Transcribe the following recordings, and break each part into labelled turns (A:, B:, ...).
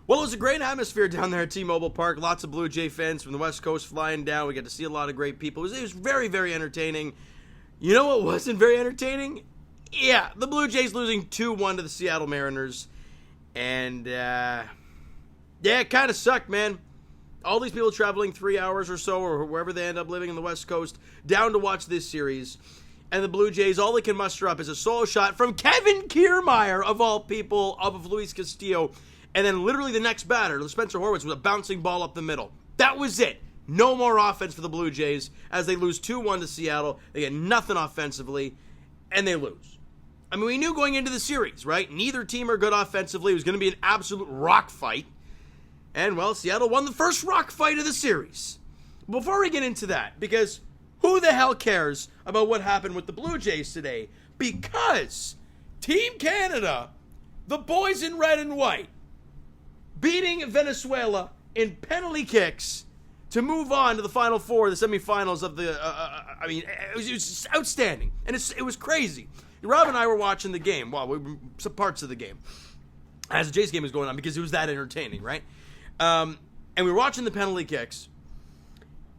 A: Well, it was a great atmosphere down there at T-Mobile Park. Lots of Blue Jay fans from the West Coast flying down. We got to see a lot of great people. It was very, very entertaining. You know what wasn't very entertaining? Yeah, the Blue Jays losing 2-1 to the Seattle Mariners. And, yeah, it kind of sucked, man. All these people traveling 3 hours or so, or wherever they end up living in the West Coast, down to watch this series. And the Blue Jays, all they can muster up is a solo shot from Kevin Kiermaier, of all people, off of Luis Castillo. And then literally the next batter, Spencer Horwitz, with a bouncing ball up the middle. That was it. No more offense for the Blue Jays as they lose 2-1 to Seattle. They get nothing offensively, and they lose. I mean, we knew going into the series, right? Neither team are good offensively. It was going to be an absolute rock fight. And, well, Seattle won the first rock fight of the series. Before we get into that, because who the hell cares about what happened with the Blue Jays today? Because Team Canada, the boys in red and white, beating Venezuela in penalty kicks to move on to the Final Four, the semifinals of the, it was outstanding. And it was crazy. Rob and I were watching the game. Well, some parts of the game as the Jays game was going on because it was that entertaining, right? And we were watching the penalty kicks.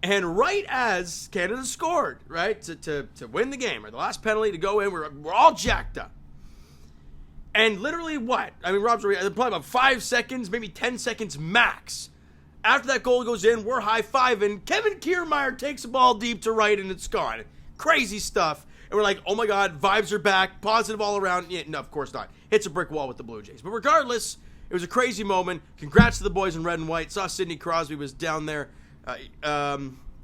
A: And right as Canada scored, right, to win the game, or the last penalty to go in, we're all jacked up. And literally what? I mean, Rob's probably about 5 seconds, maybe 10 seconds max. After that goal goes in, we're high-fiving. Kevin Kiermaier takes the ball deep to right, and it's gone. Crazy stuff. And we're like, oh my God, vibes are back, positive all around. Yeah, no, of course not. Hits a brick wall with the Blue Jays. But regardless, it was a crazy moment. Congrats to the boys in red and white. Saw Sidney Crosby was down there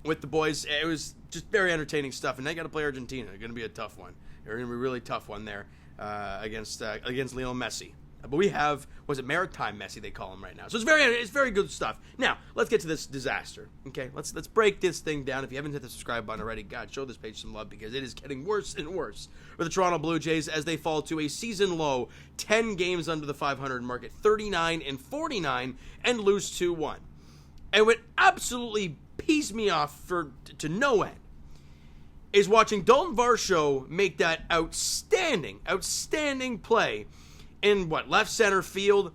A: with the boys. It was just very entertaining stuff. And they got to play Argentina. It's going to be a tough one. They're going to be a really tough one there. Against Lionel Messi. But we have, was it Maritime Messi they call him right now. So it's very good stuff. Now, let's get to this disaster. Okay, let's break this thing down. If you haven't hit the subscribe button already, God, show this page some love because it is getting worse and worse for the Toronto Blue Jays as they fall to a season low 10 games under the 500 mark at 39-49 and lose 2-1. And what absolutely pees me off to no end is watching Dalton Varsho make that outstanding play in, left center field.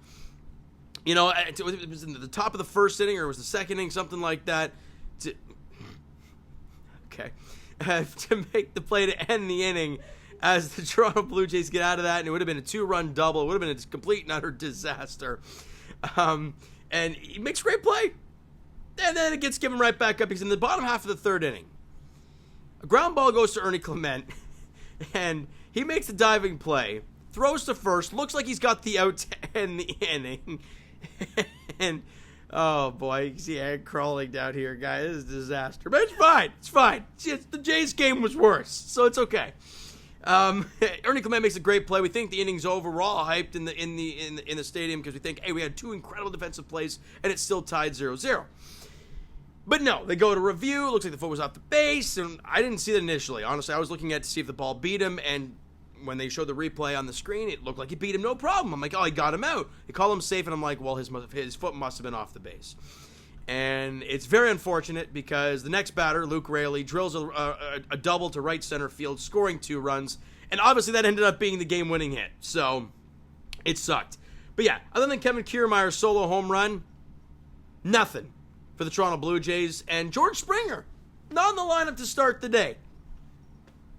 A: You know, it was in the top of the first inning, or it was the second inning, something like that. To make the play to end the inning as the Toronto Blue Jays get out of that, and it would have been a 2-run double. It would have been a complete and utter disaster. And he makes a great play. And then it gets given right back up. He's in the bottom half of the third inning. A ground ball goes to Ernie Clement, and he makes a diving play, throws to first, looks like he's got the out to end the inning, and, oh boy, you can see Ag crawling down here, guys. This is a disaster, but it's fine. The Jays game was worse, so it's okay. Ernie Clement makes a great play. We think the inning's over. We're all hyped in the stadium because we think, hey, we had two incredible defensive plays, and it's still tied 0-0. But no, they go to review. It looks like the foot was off the base, and I didn't see that initially. Honestly, I was looking at to see if the ball beat him, and when they showed the replay on the screen, it looked like he beat him, no problem. I'm like, oh, he got him out. They call him safe, and I'm like, well, his foot must have been off the base. And it's very unfortunate because the next batter, Luke Raley, drills a double to right center field, scoring 2 runs, and obviously that ended up being the game-winning hit. So it sucked. But yeah, other than Kevin Kiermaier's solo home run, nothing for the Toronto Blue Jays, and George Springer, not in the lineup to start the day.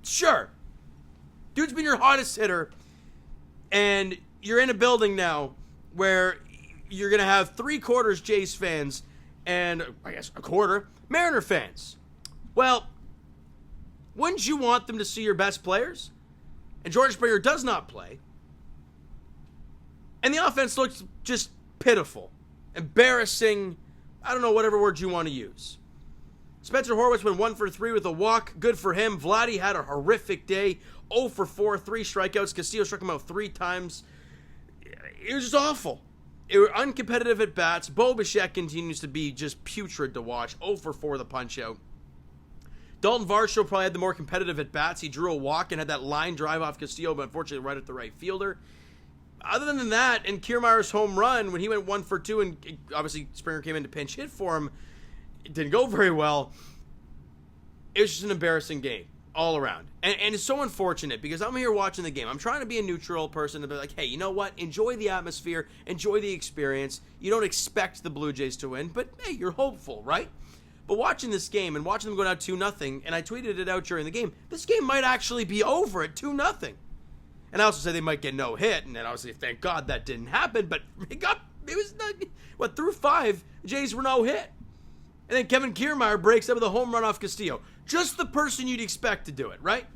A: Sure. Dude's been your hottest hitter, and you're in a building now where you're going to have 3/4 Jays fans and, I guess, a quarter Mariner fans. Well, wouldn't you want them to see your best players? And George Springer does not play. And the offense looks just pitiful, embarrassing. I don't know, whatever words you want to use. Spencer Horwitz went 1 for 3 with a walk. Good for him. Vladdy had a horrific day. 0 for 4, 3 strikeouts. Castillo struck him out 3 times. It was just awful. It were uncompetitive at bats. Bo Bichette continues to be just putrid to watch. 0 for 4 the punch out. Dalton Varsho probably had the more competitive at bats. He drew a walk and had that line drive off Castillo, but unfortunately right at the right fielder. Other than that, and Kiermaier's home run, when he went 1 for 2, and obviously Springer came in to pinch hit for him, it didn't go very well. It was just an embarrassing game. all around. And it's so unfortunate because I'm here watching the game. I'm trying to be a neutral person to be like, hey, you know what? Enjoy the atmosphere. Enjoy the experience. You don't expect the Blue Jays to win, but hey, you're hopeful, right? But watching this game and watching them go down 2-0, and I tweeted it out during the game, this game might actually be over at 2-0. And I also said they might get no hit, and then obviously, thank God that didn't happen, but it was, through 5, the Jays were no hit. And then Kevin Kiermaier breaks up with a home run off Castillo. Just the person you'd expect to do it, right?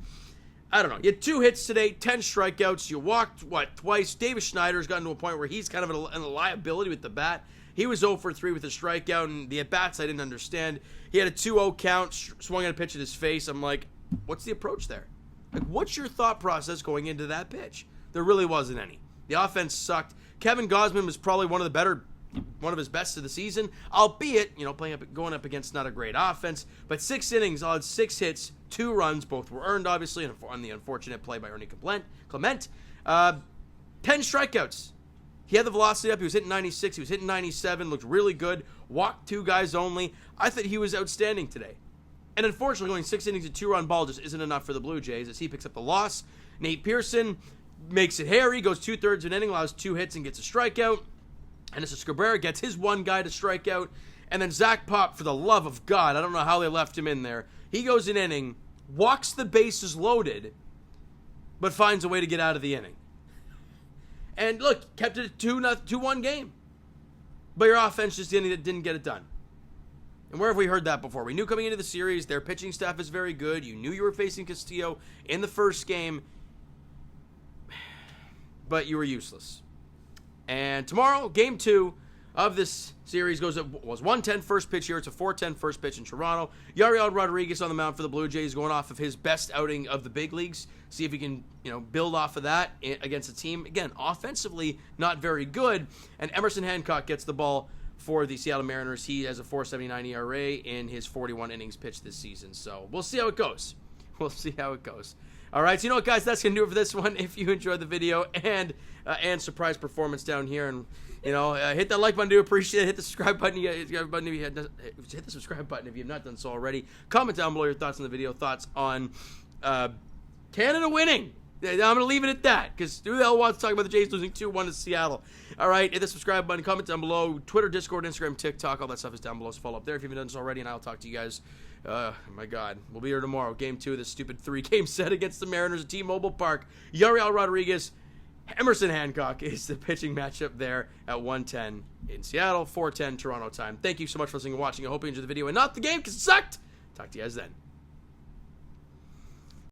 A: I don't know. You had 2 hits today, 10 strikeouts. You walked, twice. Davis Schneider's gotten to a point where he's kind of a liability with the bat. He was 0 for 3 with a strikeout, and the at-bats I didn't understand. He had a 2-0 count, swung at a pitch at his face. I'm like, what's the approach there? Like, what's your thought process going into that pitch? There really wasn't any. The offense sucked. Kevin Gausman was probably one of his best of the season, albeit, going up against not a great offense. But 6 innings, all had 6 hits, 2 runs, both were earned, obviously, on the unfortunate play by Ernie Clement. 10 strikeouts. He had the velocity up. He was hitting 96. He was hitting 97. Looked really good. Walked 2 guys only. I thought he was outstanding today. And unfortunately, going 6 innings, a 2-run ball just isn't enough for the Blue Jays as he picks up the loss. Nate Pearson makes it hairy, goes 2/3 of an inning, allows 2 hits and gets a strikeout. And Anderson Cabrera gets his 1 guy to strike out. And then Zach Pop, for the love of God, I don't know how they left him in there. He goes an inning, walks the bases loaded, but finds a way to get out of the inning. And look, kept it a 2-1 game. But your offense just didn't get it done. And where have we heard that before? We knew coming into the series, their pitching staff is very good. You knew you were facing Castillo in the first game. But you were useless. And tomorrow, game 2 of this series was 1:10 first pitch here. It's a 4:10 first pitch in Toronto. Yariel Rodriguez on the mound for the Blue Jays, going off of his best outing of the big leagues. See if he can, build off of that against a team, again, offensively not very good. And Emerson Hancock gets the ball for the Seattle Mariners. He has a 4.79 ERA in his 41 innings pitched this season. So we'll see how it goes. All right, so you know what, guys? That's going to do it for this one. If you enjoyed the video and surprise performance down here, and hit that like button, do appreciate it. Hit the subscribe button. Hit the subscribe button if you have not done so already. Comment down below your thoughts on the video, thoughts on Canada winning. I'm going to leave it at that, because who the hell wants to talk about the Jays losing 2-1 to Seattle? All right, hit the subscribe button, comment down below. Twitter, Discord, Instagram, TikTok, all that stuff is down below, so follow up there if you haven't done so already, and I'll talk to you guys. My God, we'll be here tomorrow. Game 2 of this stupid 3-game set against the Mariners at T-Mobile Park. Yariel Rodriguez, Emerson Hancock is the pitching matchup there at 1:10 in Seattle, 4:10 Toronto time. Thank you so much for listening and watching. I hope you enjoyed the video and not the game, because it sucked. Talk to you guys then.